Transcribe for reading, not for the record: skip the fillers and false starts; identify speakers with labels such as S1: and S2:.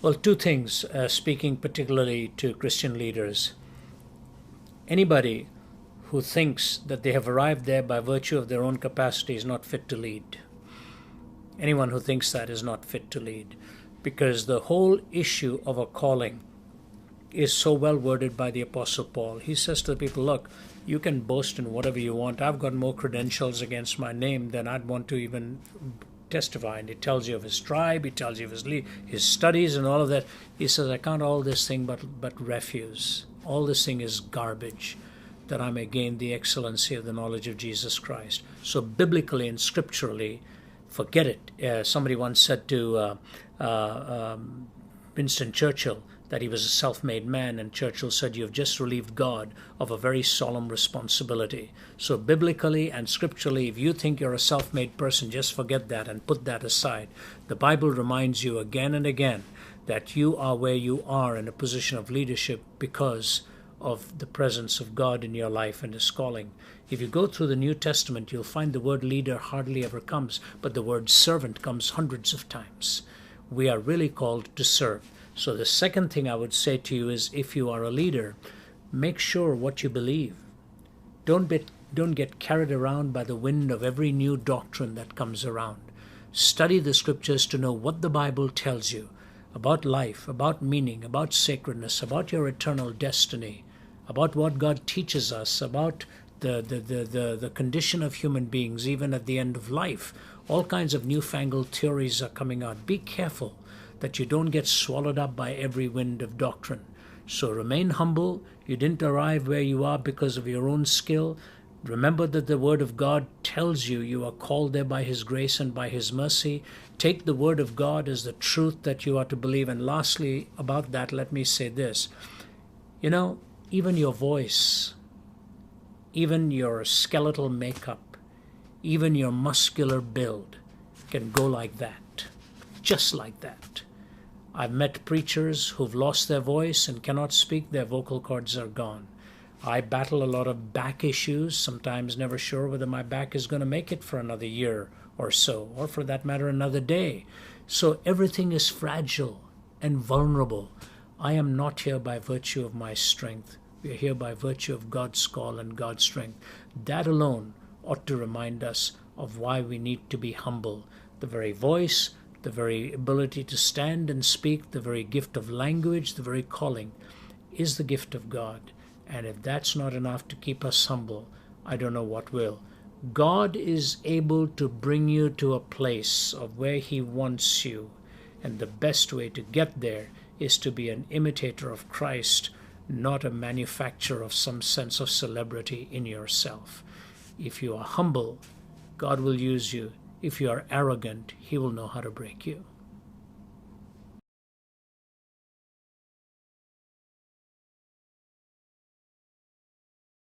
S1: Well, two things, speaking particularly to Christian leaders. Anybody who thinks that they have arrived there by virtue of their own capacity is not fit to lead. Anyone who thinks that is not fit to lead, because the whole issue of a calling is so well worded by the Apostle Paul. He says to the people, look, you can boast in whatever you want. I've got more credentials against my name than I'd want to even testify. And he tells you of his tribe, he tells you of his studies and all of that. He says, I count all this thing but refuse. All this thing is garbage, that I may gain the excellency of the knowledge of Jesus Christ. So biblically and scripturally, forget it. Somebody once said to Winston Churchill that he was a self-made man, and Churchill said, you've just relieved God of a very solemn responsibility. So biblically and scripturally, if you think you're a self-made person, just forget that and put that aside. The Bible reminds you again and again that you are where you are in a position of leadership because of the presence of God in your life and His calling. If you go through the New Testament, you'll find the word leader hardly ever comes, but the word servant comes hundreds of times. We are really called to serve. So the second thing I would say to you is, if you are a leader, make sure what you believe. Don't get carried around by the wind of every new doctrine that comes around. Study the scriptures to know what the Bible tells you about life, about meaning, about sacredness, about your eternal destiny, about what God teaches us, about the condition of human beings, even at the end of life. All kinds of newfangled theories are coming out. Be careful that you don't get swallowed up by every wind of doctrine. So remain humble. You didn't arrive where you are because of your own skill. Remember that the Word of God tells you you are called there by His grace and by His mercy. Take the Word of God as the truth that you are to believe. And lastly, about that, let me say this. Even your voice, even your skeletal makeup, even your muscular build can go like that, just like that. I've met preachers who've lost their voice and cannot speak. Their vocal cords are gone. I battle a lot of back issues, sometimes never sure whether my back is going to make it for another year or so, or for that matter, another day. So everything is fragile and vulnerable. I am not here by virtue of my strength. We are here by virtue of God's call and God's strength. That alone ought to remind us of why we need to be humble. The very voice, the very ability to stand and speak, the very gift of language, the very calling is the gift of God. And if that's not enough to keep us humble, I don't know what will. God is able to bring you to a place of where He wants you. And the best way to get there is to be an imitator of Christ, not a manufacturer of some sense of celebrity in yourself. If you are humble, God will use you. If you are arrogant, He will know how to break you.